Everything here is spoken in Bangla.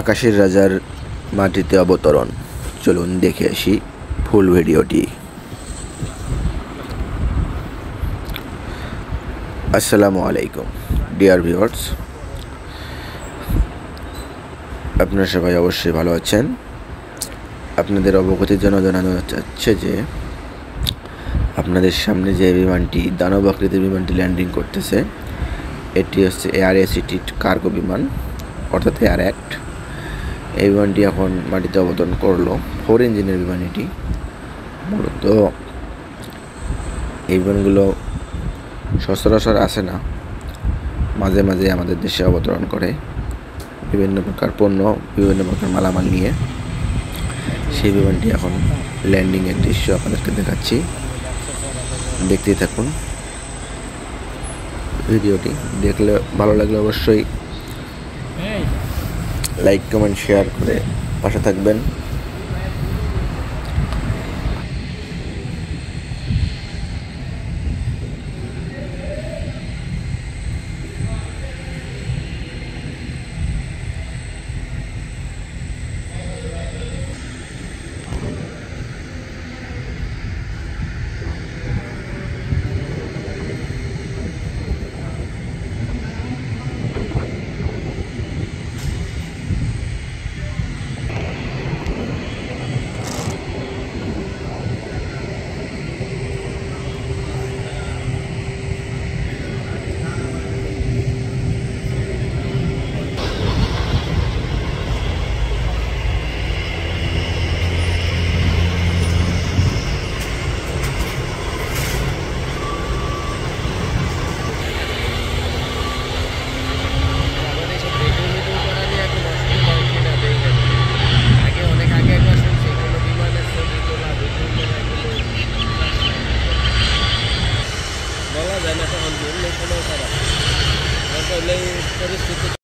আকাশের রাজার মাটিতে অবতরণ। চলুন দেখে আসি ফুল ভিডিওটি। আসসালামু আলাইকুম ডিয়ার ভিউয়ার্স, আপনারা সবাই অবশ্যই ভালো আছেন। আপনাদের অবগতির জন্য জানানো যাচ্ছে যে আপনাদের সামনে যে বিমানটি দানব আকৃতির বিমানটি ল্যান্ডিং করতেছে, এটি হচ্ছে এয়ার এসিটি কার্গো বিমান, অর্থাৎ এয়ার অ্যাক্ট। এই বিমানটি এখন মাটিতে অবতরণ করলো। 4 ইঞ্জিনের বিমান এটি। মূলত এই বিমানগুলো সচরাচর আসে না, মাঝে মাঝে আমাদের দেশে অবতরণ করে বিভিন্ন প্রকার পণ্য, বিভিন্ন প্রকার মালামাল নিয়ে। সেই বিমানটি এখন ল্যান্ডিংয়ের দৃশ্য আপনাদেরকে দেখাচ্ছি, দেখতেই থাকুন। ভিডিওটি দেখলে ভালো লাগলে অবশ্যই লাইক, কমেন্ট, শেয়ার করে পাশে থাকবেন। বলা যায় না, এখন কোনো খারাপ পরিস্থিতি।